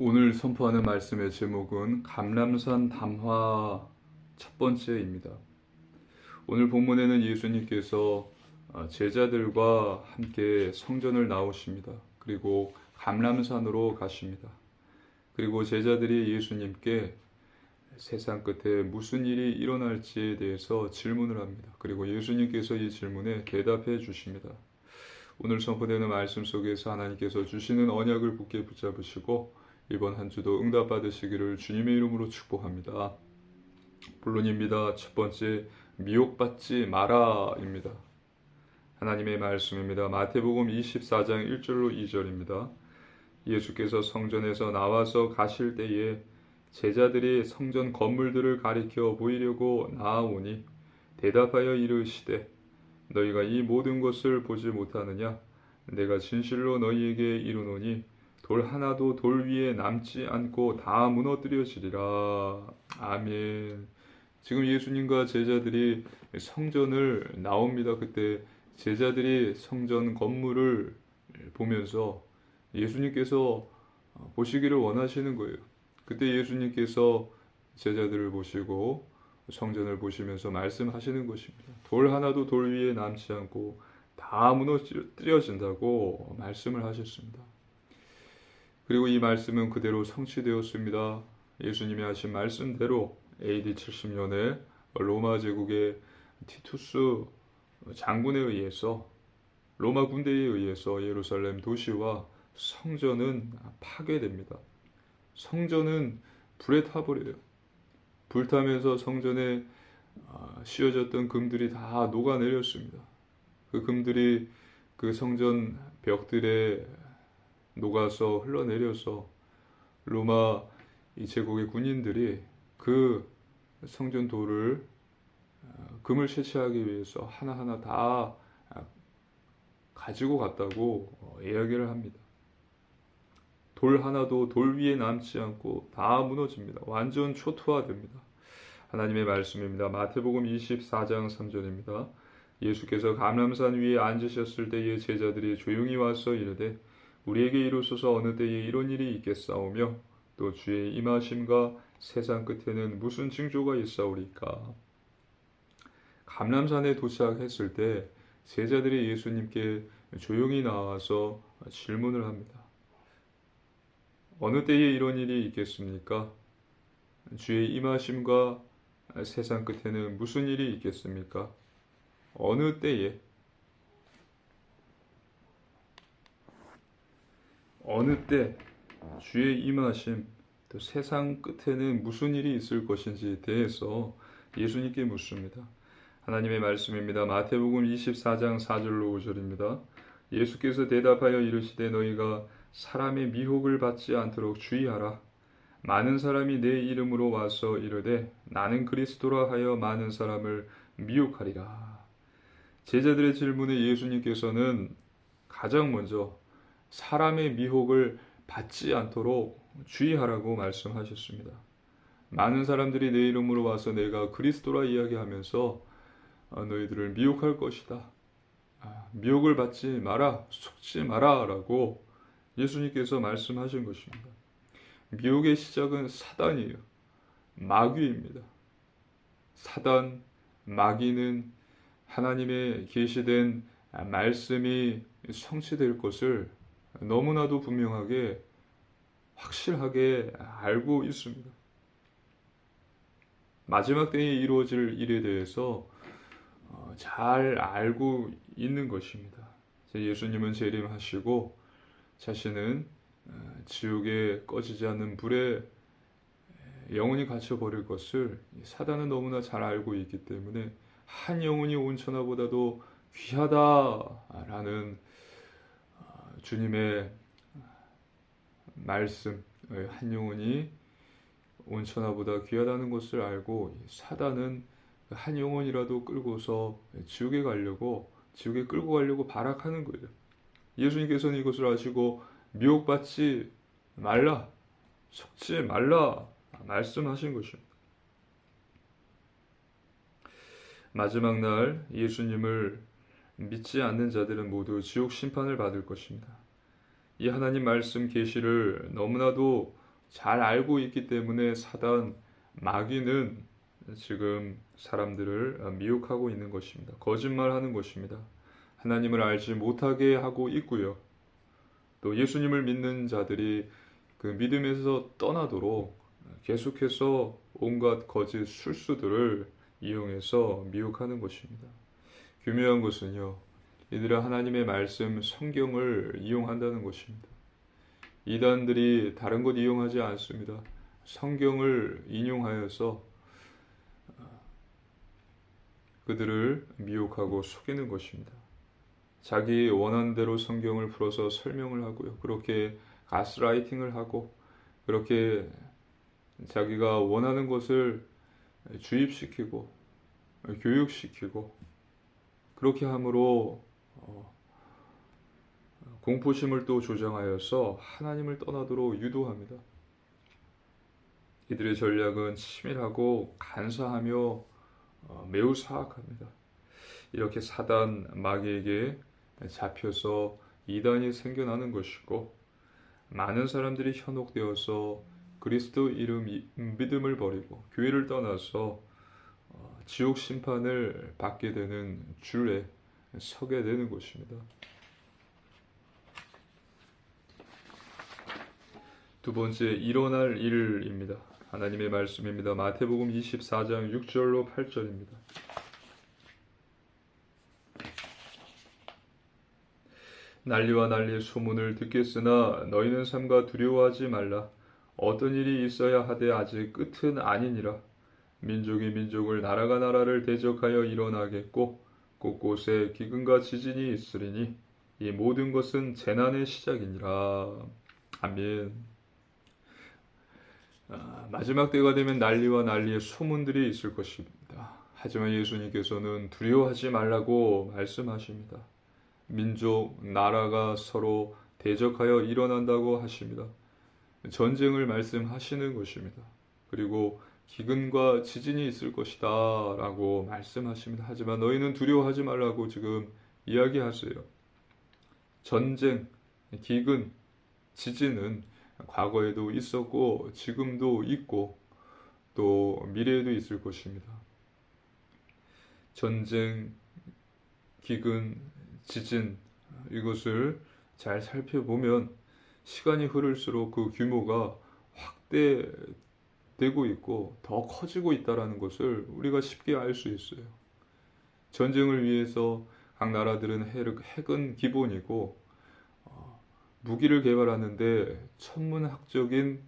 오늘 선포하는 말씀의 제목은 감람산 담화 첫 번째입니다. 오늘 본문에는 예수님께서 제자들과 함께 성전을 나오십니다. 그리고 감람산으로 가십니다. 그리고 제자들이 예수님께 세상 끝에 무슨 일이 일어날지에 대해서 질문을 합니다. 그리고 예수님께서 이 질문에 대답해 주십니다. 오늘 선포되는 말씀 속에서 하나님께서 주시는 언약을 굳게 붙잡으시고 이번 한 주도 응답 받으시기를 주님의 이름으로 축복합니다. 본론입니다. 첫 번째, 미혹받지 마라입니다. 하나님의 말씀입니다. 마태복음 24장 1절로 2절입니다. 예수께서 성전에서 나와서 가실 때에 제자들이 성전 건물들을 가리켜 보이려고 나아오니 대답하여 이르시되 너희가 이 모든 것을 보지 못하느냐? 내가 진실로 너희에게 이르노니 돌 하나도 돌 위에 남지 않고 다 무너뜨려지리라. 아멘. 지금 예수님과 제자들이 성전을 나옵니다. 그때 제자들이 성전 건물을 보면서 예수님께서 보시기를 원하시는 거예요. 그때 예수님께서 제자들을 보시고 성전을 보시면서 말씀하시는 것입니다. 돌 하나도 돌 위에 남지 않고 다 무너뜨려진다고 말씀을 하셨습니다. 그리고 이 말씀은 그대로 성취되었습니다. 예수님이 하신 말씀대로 AD 70년에 로마 제국의 티투스 장군에 의해서 로마 군대에 의해서 예루살렘 도시와 성전은 파괴됩니다. 성전은 불에 타버려요. 불타면서 성전에 씌워졌던 금들이 다 녹아내렸습니다. 그 금들이 그 성전 벽들에 녹아서 흘러내려서 로마 이 제국의 군인들이 그 성전 돌을 금을 채취하기 위해서 하나하나 다 가지고 갔다고 이야기를 합니다. 돌 하나도 돌 위에 남지 않고 다 무너집니다. 완전 초토화됩니다. 하나님의 말씀입니다. 마태복음 24장 3절입니다. 예수께서 감람산 위에 앉으셨을 때에 제자들이 조용히 와서 이르되 우리에게 이루소서 어느 때에 이런 일이 있겠사오며 또 주의 임하심과 세상 끝에는 무슨 징조가 있사오리까. 감람산에 도착했을 때 제자들이 예수님께 조용히 나와서 질문을 합니다. 어느 때에 이런 일이 있겠습니까? 주의 임하심과 세상 끝에는 무슨 일이 있겠습니까? 어느 때에 어느 때 주의 임하심 또 세상 끝에는 무슨 일이 있을 것인지에 대해서 예수님께 묻습니다. 하나님의 말씀입니다. 마태복음 24장 4절로 5절입니다. 예수께서 대답하여 이르시되 너희가 사람의 미혹을 받지 않도록 주의하라. 많은 사람이 내 이름으로 와서 이르되 나는 그리스도라 하여 많은 사람을 미혹하리라. 제자들의 질문에 예수님께서는 가장 먼저 사람의 미혹을 받지 않도록 주의하라고 말씀하셨습니다. 많은 사람들이 내 이름으로 와서 내가 그리스도라 이야기하면서 너희들을 미혹할 것이다. 미혹을 받지 마라, 속지 마라 라고 예수님께서 말씀하신 것입니다. 미혹의 시작은 사단이에요. 마귀입니다. 사단, 마귀는 하나님의 계시된 말씀이 성취될 것을 너무나도 분명하게 확실하게 알고 있습니다. 마지막 때에 이루어질 일에 대해서 잘 알고 있는 것입니다. 예수님은 재림하시고 자신은 지옥에 꺼지지 않는 불에 영혼이 갇혀버릴 것을 사단은 너무나 잘 알고 있기 때문에 한 영혼이 온 천하보다도 귀하다라는 주님의 말씀, 한 영혼이 온 천하보다 귀하다는 것을 알고 사단은 한 영혼이라도 끌고서 지옥에 끌고 가려고 발악하는 거예요. 예수님께서는 이것을 아시고 미혹받지 말라, 속지 말라 말씀하신 것입니다. 마지막 날 예수님을 믿지 않는 자들은 모두 지옥 심판을 받을 것입니다. 이 하나님 말씀 계시를 너무나도 잘 알고 있기 때문에 사단 마귀는 지금 사람들을 미혹하고 있는 것입니다. 거짓말하는 것입니다. 하나님을 알지 못하게 하고 있고요. 또 예수님을 믿는 자들이 그 믿음에서 떠나도록 계속해서 온갖 거짓 술수들을 이용해서 미혹하는 것입니다. 교묘한 것은요, 이들은 하나님의 말씀, 성경을 이용한다는 것입니다. 이단들이 다른 것 이용하지 않습니다. 성경을 인용하여서 그들을 미혹하고 속이는 것입니다. 자기 원하는 대로 성경을 풀어서 설명을 하고요. 그렇게 가스라이팅을 하고 그렇게 자기가 원하는 것을 주입시키고 교육시키고 그렇게 함으로 공포심을 또 조장하여서 하나님을 떠나도록 유도합니다. 이들의 전략은 치밀하고 간사하며 매우 사악합니다. 이렇게 사단 마귀에게 잡혀서 이단이 생겨나는 것이고 많은 사람들이 현혹되어서 그리스도 이름 믿음을 버리고 교회를 떠나서 지옥 심판을 받게 되는 줄에 서게 되는 것입니다. 두 번째, 일어날 일입니다. 하나님의 말씀입니다. 마태복음 24장 6절로 8절입니다. 난리와 난리의 소문을 듣겠으나 너희는 삼가 두려워하지 말라. 어떤 일이 있어야 하되 아직 끝은 아니니라. 민족이 민족을 나라가 나라를 대적하여 일어나겠고 곳곳에 기근과 지진이 있으리니 이 모든 것은 재난의 시작이니라. 아멘. 마지막 때가 되면 난리와 난리의 소문들이 있을 것입니다. 하지만 예수님께서는 두려워하지 말라고 말씀하십니다. 민족, 나라가 서로 대적하여 일어난다고 하십니다. 전쟁을 말씀하시는 것입니다. 그리고 기근과 지진이 있을 것이다 라고 말씀하십니다. 하지만 너희는 두려워하지 말라고 지금 이야기하세요. 전쟁, 기근, 지진은 과거에도 있었고 지금도 있고 또 미래에도 있을 것입니다. 전쟁, 기근, 지진 이것을 잘 살펴보면 시간이 흐를수록 그 규모가 확대되고 있고 더 커지고 있다는 것을 우리가 쉽게 알 수 있어요. 전쟁을 위해서 각 나라들은 핵은 기본이고 무기를 개발하는데 천문학적인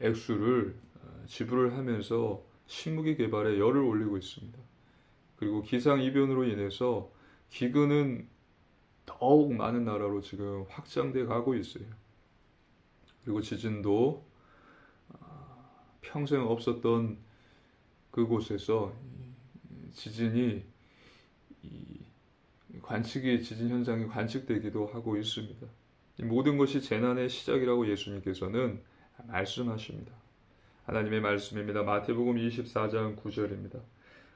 액수를 지불을 하면서 신무기 개발에 열을 올리고 있습니다. 그리고 기상이변으로 인해서 기근은 더욱 많은 나라로 지금 확장돼 가고 있어요. 그리고 지진도 평생 없었던 그곳에서 지진이 지진 현상이 관측되기도 하고 있습니다. 이 모든 것이 재난의 시작이라고 예수님께서는 말씀하십니다. 하나님의 말씀입니다. 마태복음 24장 9절입니다.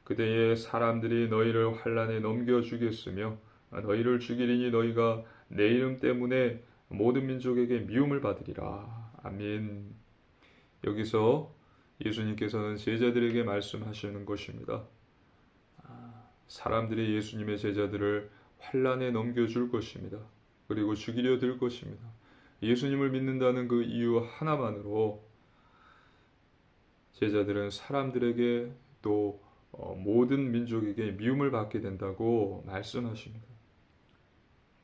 그때에 사람들이 너희를 환난에 넘겨주겠으며 너희를 죽이리니 너희가 내 이름 때문에 모든 민족에게 미움을 받으리라. 아멘. 여기서 예수님께서는 제자들에게 말씀하시는 것입니다. 사람들이 예수님의 제자들을 환난에 넘겨줄 것입니다. 그리고 죽이려 들 것입니다. 예수님을 믿는다는 그 이유 하나만으로 제자들은 사람들에게 또 모든 민족에게 미움을 받게 된다고 말씀하십니다.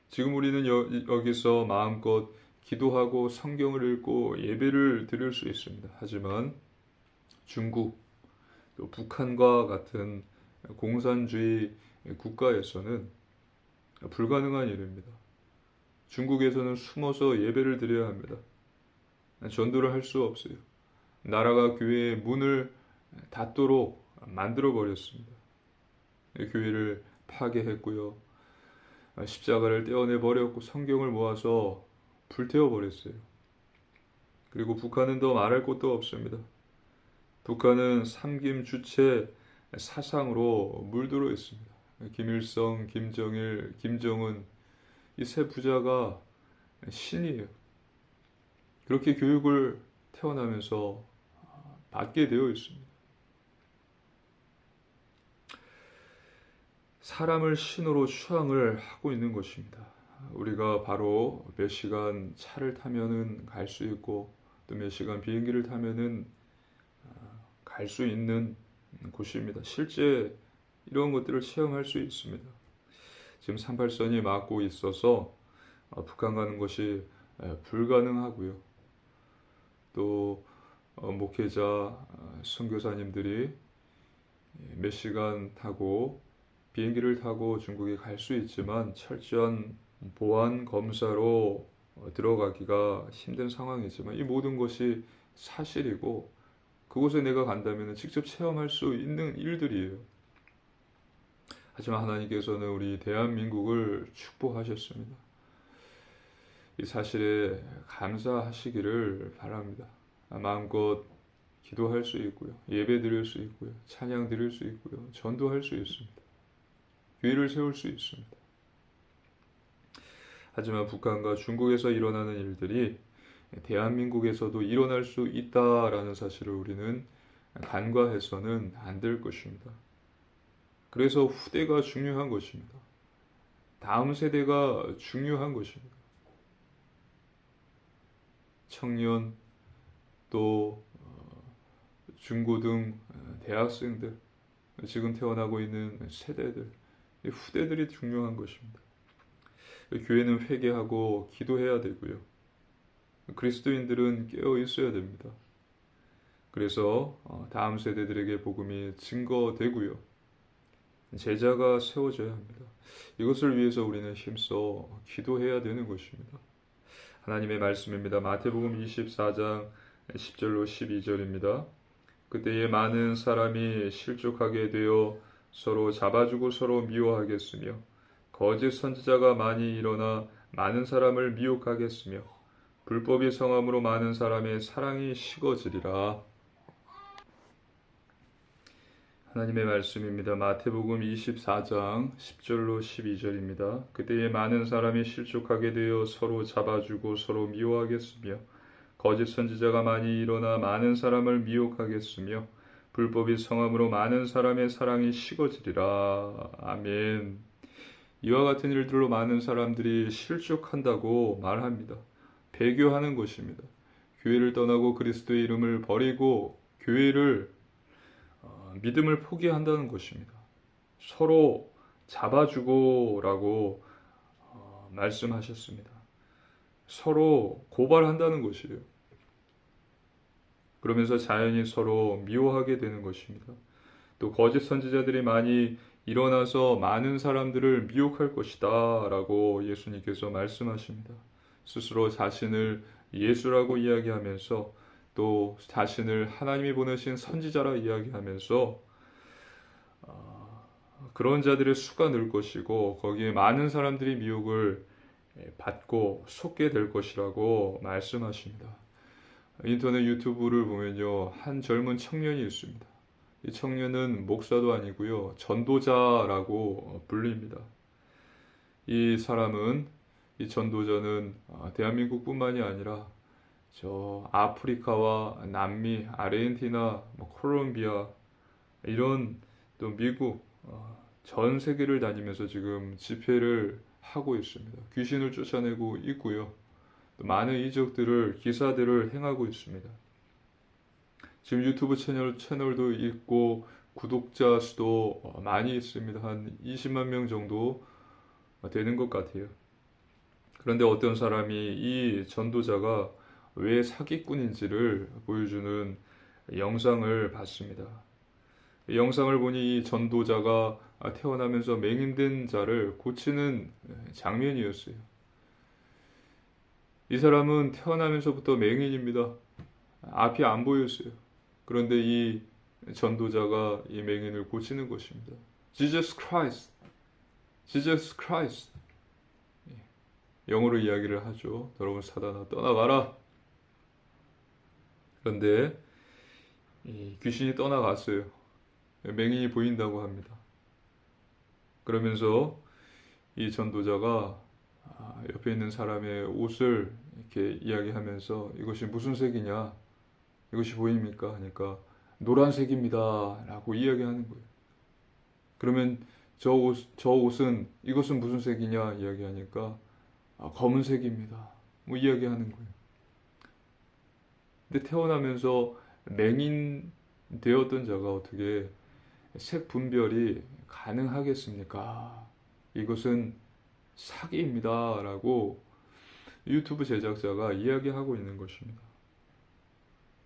지금 우리는 여기서 마음껏 기도하고 성경을 읽고 예배를 드릴 수 있습니다. 하지만 중국, 또 북한과 같은 공산주의 국가에서는 불가능한 일입니다. 중국에서는 숨어서 예배를 드려야 합니다. 전도를 할 수 없어요. 나라가 교회의 문을 닫도록 만들어 버렸습니다. 교회를 파괴했고요. 십자가를 떼어내 버렸고 성경을 모아서 불태워 버렸어요. 그리고 북한은 더 말할 것도 없습니다. 북한은 삼김 주체 사상으로 물들어 있습니다. 김일성, 김정일, 김정은 이 세 부자가 신이에요. 그렇게 교육을 태어나면서 받게 되어 있습니다. 사람을 신으로 추앙을 하고 있는 것입니다. 우리가 바로 몇 시간 차를 타면은 갈 수 있고 또 몇 시간 비행기를 타면은 갈 수 있는 곳입니다. 실제 이런 것들을 체험할 수 있습니다. 지금 38선이 막고 있어서 북한 가는 것이 불가능하고요. 또 목회자, 선교사님들이 몇 시간 타고 비행기를 타고 중국에 갈 수 있지만 철저한 보안 검사로 들어가기가 힘든 상황이지만 이 모든 것이 사실이고 그곳에 내가 간다면 직접 체험할 수 있는 일들이에요. 하지만 하나님께서는 우리 대한민국을 축복하셨습니다. 이 사실에 감사하시기를 바랍니다. 마음껏 기도할 수 있고요. 예배 드릴 수 있고요. 찬양 드릴 수 있고요. 전도할 수 있습니다. 교회를 세울 수 있습니다. 하지만 북한과 중국에서 일어나는 일들이 대한민국에서도 일어날 수 있다라는 사실을 우리는 간과해서는 안 될 것입니다. 그래서 후대가 중요한 것입니다. 다음 세대가 중요한 것입니다. 청년 또 중고등 대학생들 지금 태어나고 있는 세대들 후대들이 중요한 것입니다. 교회는 회개하고 기도해야 되고요. 그리스도인들은 깨어 있어야 됩니다. 그래서 다음 세대들에게 복음이 증거되고요. 제자가 세워져야 합니다. 이것을 위해서 우리는 힘써 기도해야 되는 것입니다. 하나님의 말씀입니다. 마태복음 24장 10절로 12절입니다. 그때에 많은 사람이 실족하게 되어 서로 잡아주고 서로 미워하겠으며 거짓 선지자가 많이 일어나 많은 사람을 미혹하겠으며 불법이 성함으로 많은 사람의 사랑이 식어지리라. 하나님의 말씀입니다. 마태복음 24장 10절로 12절입니다. 그때에 많은 사람이 실족하게 되어 서로 잡아주고 서로 미워하겠으며 거짓 선지자가 많이 일어나 많은 사람을 미혹하겠으며 불법이 성함으로 많은 사람의 사랑이 식어지리라. 아멘. 이와 같은 일들로 많은 사람들이 실족한다고 말합니다. 배교하는 것입니다. 교회를 떠나고 그리스도의 이름을 버리고 교회를 믿음을 포기한다는 것입니다. 서로 잡아주고라고 말씀하셨습니다. 서로 고발한다는 것이에요. 그러면서 자연히 서로 미워하게 되는 것입니다. 또 거짓 선지자들이 많이 일어나서 많은 사람들을 미혹할 것이다 라고 예수님께서 말씀하십니다. 스스로 자신을 예수라고 이야기하면서 또 자신을 하나님이 보내신 선지자라 이야기하면서 그런 자들의 수가 늘 것이고 거기에 많은 사람들이 미혹을 받고 속게 될 것이라고 말씀하십니다. 인터넷 유튜브를 보면요, 한 젊은 청년이 있습니다. 이 청년은 목사도 아니고요, 전도자라고 불립니다. 이 사람은, 이 전도자는 대한민국뿐만이 아니라 저 아프리카와 남미, 아르헨티나, 콜롬비아 이런 또 미국 전 세계를 다니면서 지금 집회를 하고 있습니다. 귀신을 쫓아내고 있고요. 또 많은 이적들을 기사들을 행하고 있습니다. 지금 유튜브 채널도 있고 구독자 수도 많이 있습니다. 한 20만 명 정도 되는 것 같아요. 그런데 어떤 사람이 이 전도자가 왜 사기꾼인지를 보여주는 영상을 봤습니다. 이 영상을 보니 이 전도자가 태어나면서 맹인된 자를 고치는 장면이었어요. 이 사람은 태어나면서부터 맹인입니다. 앞이 안 보였어요. 그런데 이 전도자가 이 맹인을 고치는 것입니다. Jesus Christ, Jesus Christ. 영어로 이야기를 하죠. 여러분 사단아 떠나가라. 그런데 이 귀신이 떠나갔어요. 맹인이 보인다고 합니다. 그러면서 이 전도자가 옆에 있는 사람의 옷을 이렇게 이야기하면서 이것이 무슨 색이냐? 이것이 보입니까? 하니까 노란색입니다. 라고 이야기하는 거예요. 그러면 저 옷은 이것은 무슨 색이냐? 이야기하니까 검은색입니다. 뭐 이야기하는 거예요. 근데 태어나면서 맹인 되었던 자가 어떻게 색 분별이 가능하겠습니까? 이것은 사기입니다. 라고 유튜브 제작자가 이야기하고 있는 것입니다.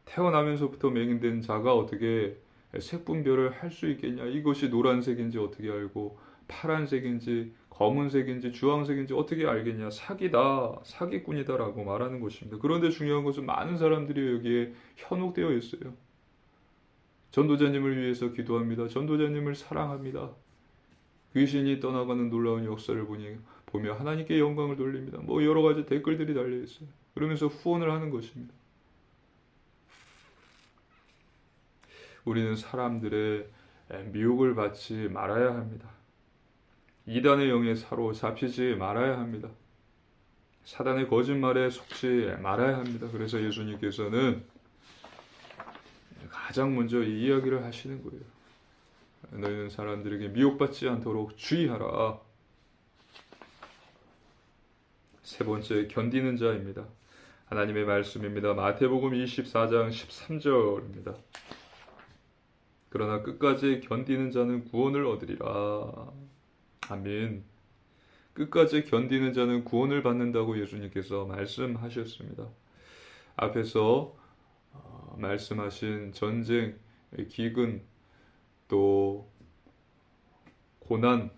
태어나면서부터 맹인된 자가 어떻게 색 분별을 할 수 있겠냐? 이것이 노란색인지 어떻게 알고 파란색인지 검은색인지 주황색인지 어떻게 알겠냐? 사기다, 사기꾼이다라고 말하는 것입니다. 그런데 중요한 것은 많은 사람들이 여기에 현혹되어 있어요. 전도자님을 위해서 기도합니다. 전도자님을 사랑합니다. 귀신이 떠나가는 놀라운 역사를 보며 하나님께 영광을 돌립니다. 뭐 여러 가지 댓글들이 달려 있어요. 그러면서 후원을 하는 것입니다. 우리는 사람들의 미혹을 받지 말아야 합니다. 이단의 영에 사로잡히지 말아야 합니다. 사단의 거짓말에 속지 말아야 합니다. 그래서 예수님께서는 가장 먼저 이 이야기를 하시는 거예요. 너희는 사람들에게 미혹받지 않도록 주의하라. 세 번째, 견디는 자입니다. 하나님의 말씀입니다. 마태복음 24장 13절입니다. 그러나 끝까지 견디는 자는 구원을 얻으리라. 아멘. 끝까지 견디는 자는 구원을 받는다고 예수님께서 말씀하셨습니다. 앞에서 말씀하신 전쟁, 기근, 또 고난,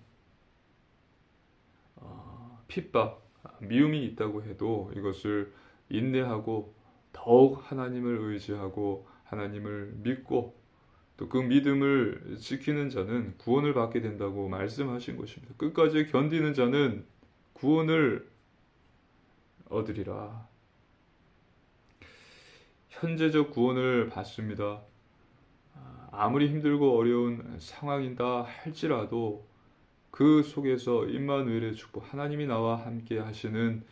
핍박, 미움이 있다고 해도 이것을 인내하고 더욱 하나님을 의지하고 하나님을 믿고 또 그 믿음을 지키는 자는 구원을 받게 된다고 말씀하신 것입니다. 끝까지 견디는 자는 구원을 얻으리라. 현재적 구원을 받습니다. 아무리 힘들고 어려운 상황이다 할지라도 그 속에서 임마누엘의 축복, 하나님이 나와 함께 하시는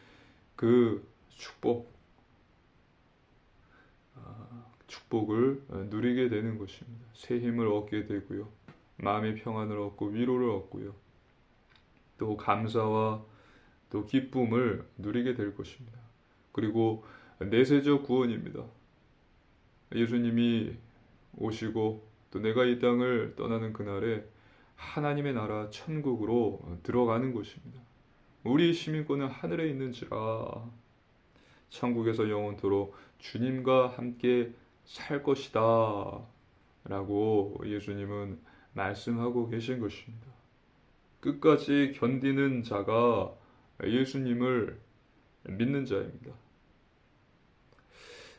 그 축복을 누리게 되는 것입니다. 새 힘을 얻게 되고요. 마음의 평안을 얻고 위로를 얻고요. 또 감사와 또 기쁨을 누리게 될 것입니다. 그리고 내세적 구원입니다. 예수님이 오시고 또 내가 이 땅을 떠나는 그날에 하나님의 나라 천국으로 들어가는 것입니다. 우리 시민권은 하늘에 있는지라 천국에서 영원토록 주님과 함께 살 것이다 라고 예수님은 말씀하고 계신 것입니다. 끝까지 견디는 자가 예수님을 믿는 자입니다.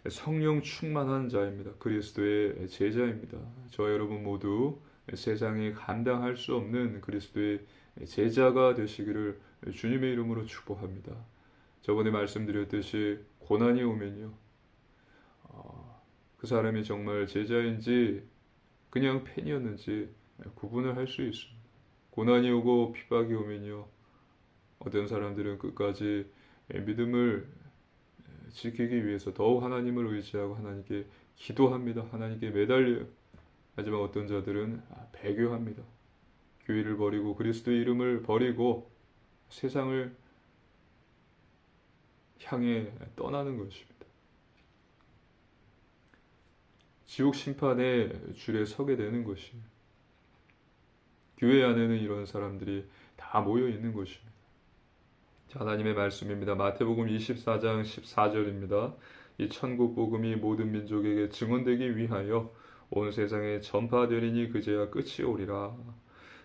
성령 충만한 자입니다. 그리스도의 제자입니다. 저 여러분 모두 세상이 감당할 수 없는 그리스도의 제자가 되시기를 주님의 이름으로 축복합니다. 저번에 말씀드렸듯이 고난이 오면요, 그 사람이 정말 제자인지 그냥 팬이었는지 구분을 할 수 있습니다. 고난이 오고 핍박이 오면요, 어떤 사람들은 끝까지 믿음을 지키기 위해서 더욱 하나님을 의지하고 하나님께 기도합니다. 하나님께 매달려요. 하지만 어떤 자들은 배교합니다. 교회를 버리고 그리스도의 이름을 버리고 세상을 향해 떠나는 것입니다. 지옥 심판의 줄에 서게 되는 것입니다. 교회 안에는 이런 사람들이 다 모여 있는 것입니다. 자, 하나님의 말씀입니다. 마태복음 24장 14절입니다. 이 천국 복음이 모든 민족에게 증언되기 위하여 온 세상에 전파되리니 그제야 끝이 오리라.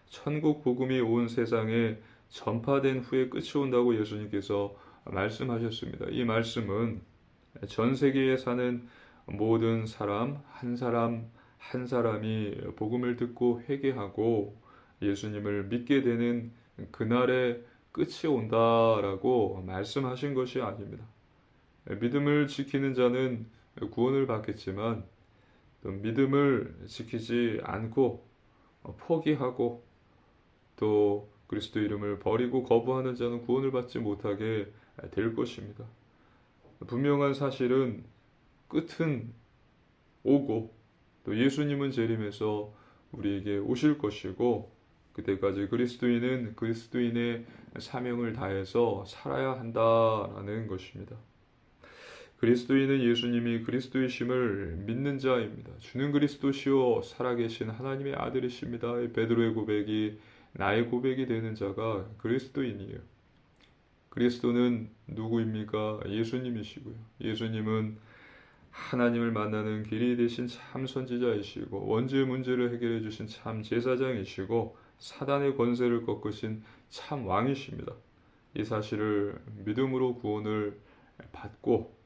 천국 복음이 온 세상에 전파된 후에 끝이 온다고 예수님께서 말씀하셨습니다. 이 말씀은 전 세계에 사는 모든 사람 한 사람이 복음을 듣고 회개하고 예수님을 믿게 되는 그날에 끝이 온다라고 말씀하신 것이 아닙니다. 믿음을 지키는 자는 구원을 받겠지만 또 믿음을 지키지 않고 포기하고 또 그리스도 이름을 버리고 거부하는 자는 구원을 받지 못하게 될 것입니다. 분명한 사실은 끝은 오고 또 예수님은 재림해서 우리에게 오실 것이고 그때까지 그리스도인은 그리스도인의 사명을 다해서 살아야 한다라는 것입니다. 그리스도인은 예수님이 그리스도이심을 믿는 자입니다. 주는 그리스도시요 살아계신 하나님의 아들이십니다. 베드로의 고백이 나의 고백이 되는 자가 그리스도인이에요. 그리스도는 누구입니까? 예수님이시고요. 예수님은 하나님을 만나는 길이 되신 참 선지자이시고 원죄의 문제를 해결해 주신 참 제사장이시고 사단의 권세를 꺾으신 참 왕이십니다. 이 사실을 믿음으로 구원을 받고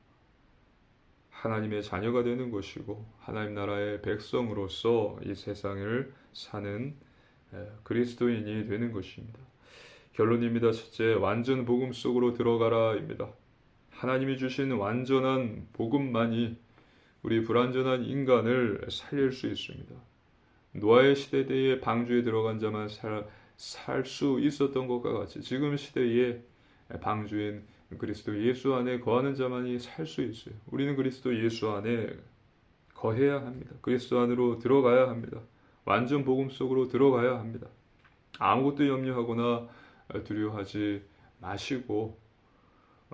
하나님의 자녀가 되는 것이고 하나님 나라의 백성으로서 이 세상을 사는 그리스도인이 되는 것입니다. 결론입니다. 첫째, 완전 복음 속으로 들어가라입니다. 하나님이 주신 완전한 복음만이 우리 불완전한 인간을 살릴 수 있습니다. 노아의 시대에 방주에 들어간 자만 살 수 있었던 것과 같이 지금 시대에 방주인 그리스도 예수 안에 거하는 자만이 살 수 있어요. 우리는 그리스도 예수 안에 거해야 합니다. 그리스도 안으로 들어가야 합니다. 완전 복음 속으로 들어가야 합니다. 아무것도 염려하거나 두려워하지 마시고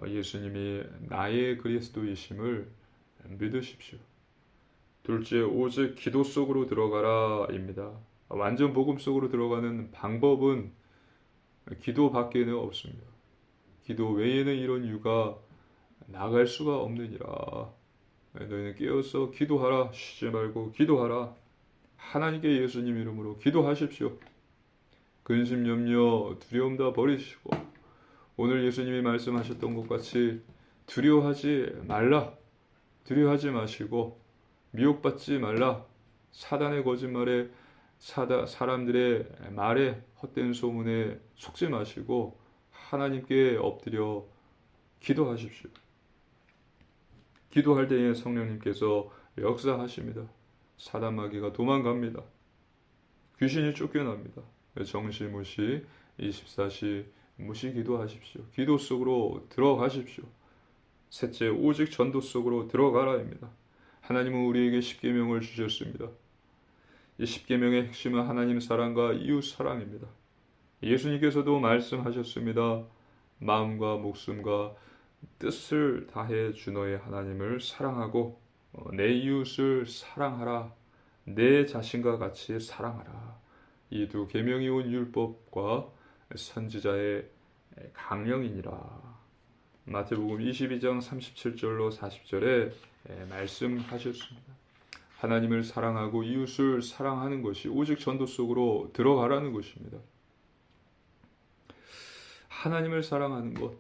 예수님이 나의 그리스도이심을 믿으십시오. 둘째, 오직 기도 속으로 들어가라입니다. 완전 복음 속으로 들어가는 방법은 기도밖에는 없습니다. 기도 외에는 이런 이유가 나갈 수가 없느니라. 너희는 깨어서 기도하라. 쉬지 말고 기도하라. 하나님께 예수님 이름으로 기도하십시오. 근심, 염려, 두려움 다 버리시고 오늘 예수님이 말씀하셨던 것 같이 두려워하지 말라. 두려워하지 마시고 미혹받지 말라. 사단의 거짓말에 사람들의 말에 헛된 소문에 속지 마시고 하나님께 엎드려 기도하십시오. 기도할 때에 성령님께서 역사하십니다. 사단 마귀가 도망갑니다. 귀신이 쫓겨납니다. 정시무시 24시 무시 기도하십시오. 기도 속으로 들어가십시오. 셋째, 오직 전도 속으로 들어가라입니다. 하나님은 우리에게 십계명을 주셨습니다. 이 십계명의 핵심은 하나님 사랑과 이웃 사랑입니다. 예수님께서도 말씀하셨습니다. 마음과 목숨과 뜻을 다해 주 너의 하나님을 사랑하고 내 이웃을 사랑하라. 내 자신과 같이 사랑하라. 이 두 계명이 온 율법과 선지자의 강령이니라. 마태복음 22장 37절로 40절에 말씀하셨습니다. 하나님을 사랑하고 이웃을 사랑하는 것이 오직 전도 속으로 들어가라는 것입니다. 하나님을 사랑하는 것,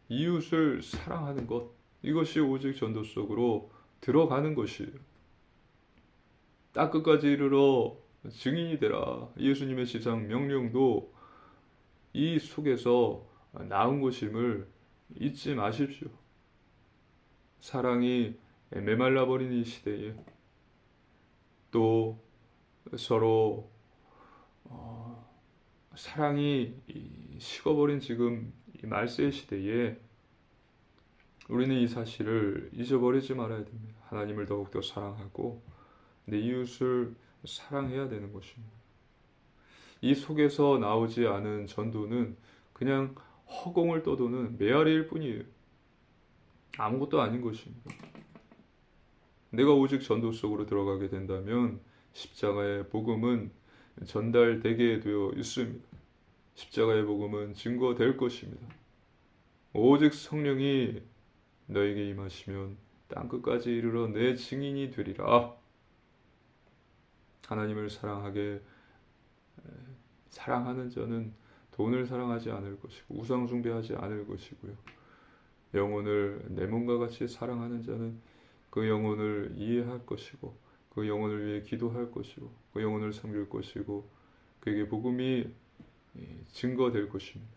이웃을 사랑하는 것, 이것이 오직 전도 속으로 들어가는 것이에요. 땅 끝까지 이르러 증인이 되라. 예수님의 지상 명령도 이 속에서 나온 것임을 잊지 마십시오. 사랑이 메말라버린 이 시대에 또 서로 사랑이 식어버린 지금 이 말세 시대에 우리는 이 사실을 잊어버리지 말아야 됩니다. 하나님을 더욱더 사랑하고 내 이웃을 사랑해야 되는 것입니다. 이 속에서 나오지 않은 전도는 그냥 허공을 떠도는 메아리일 뿐이에요. 아무것도 아닌 것입니다. 내가 오직 전도 속으로 들어가게 된다면 십자가의 복음은 전달되게 되어 있습니다. 십자가의 복음은 증거될 것입니다. 오직 성령이 너에게 임하시면 땅끝까지 이르러 내 증인이 되리라. 하나님을 사랑하는 자는 돈을 사랑하지 않을 것이고 우상 숭배하지 않을 것이고요. 영혼을 내 몸과 같이 사랑하는 자는 그 영혼을 이해할 것이고 그 영혼을 위해 기도할 것이고 그 영혼을 섬길 것이고 그에게 복음이 증거될 것입니다.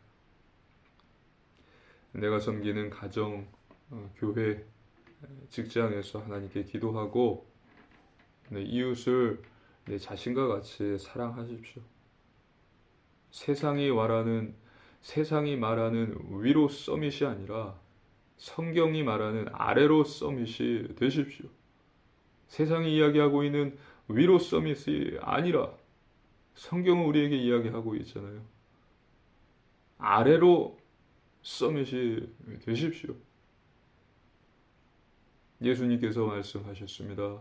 내가 섬기는 가정, 교회, 직장에서 하나님께 기도하고 내 이웃을 내 자신과 같이 사랑하십시오. 세상이 말하는 위로 서밋이 아니라 성경이 말하는 아래로 서밋이 되십시오. 세상이 이야기하고 있는 위로 서밋이 아니라 성경은 우리에게 이야기하고 있잖아요. 아래로 서밋이 되십시오. 예수님께서 말씀하셨습니다.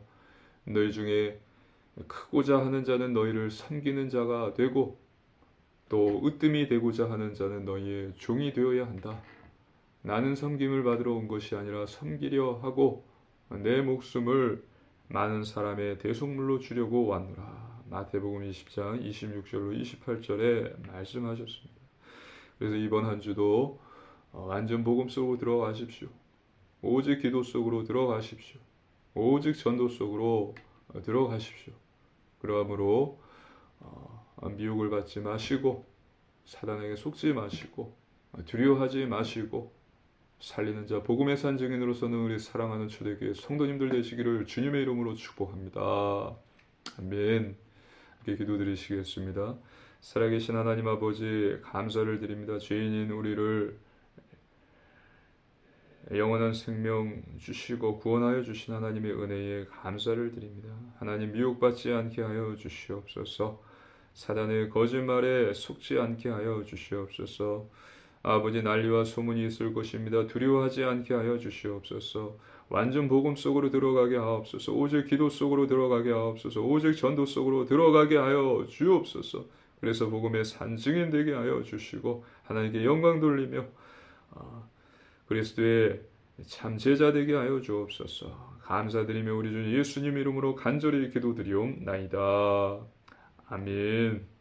너희 중에 크고자 하는 자는 너희를 섬기는 자가 되고 또 으뜸이 되고자 하는 자는 너희의 종이 되어야 한다. 나는 섬김을 받으러 온 것이 아니라 섬기려 하고 내 목숨을 많은 사람의 대속물로 주려고 왔노라. 마태복음 20장 26절로 28절에 말씀하셨습니다. 그래서 이번 한 주도 완전 복음 속으로 들어가십시오. 오직 기도 속으로 들어가십시오. 오직 전도 속으로 들어가십시오. 그러므로 미혹을 받지 마시고 사단에게 속지 마시고 두려워하지 마시고 살리는 자 복음의 산 증인으로서는 우리 사랑하는 초대교회 성도님들 되시기를 주님의 이름으로 축복합니다. 아멘. 이렇게 기도드리시겠습니다. 살아계신 하나님 아버지 감사를 드립니다. 죄인인 우리를 영원한 생명 주시고 구원하여 주신 하나님의 은혜에 감사를 드립니다. 하나님 미혹받지 않게 하여 주시옵소서. 사단의 거짓말에 속지 않게 하여 주시옵소서. 아버지 난리와 소문이 있을 것입니다. 두려워하지 않게 하여 주시옵소서. 완전 복음 속으로 들어가게 하옵소서. 오직 기도 속으로 들어가게 하옵소서. 오직 전도 속으로 들어가게 하여 주옵소서. 그래서 복음의 산 증인 되게 하여 주시고 하나님께 영광 돌리며 그리스도의 참 제자 되게 하여 주옵소서. 감사드리며 우리 주 예수님 이름으로 간절히 기도드리옵나이다. 아멘.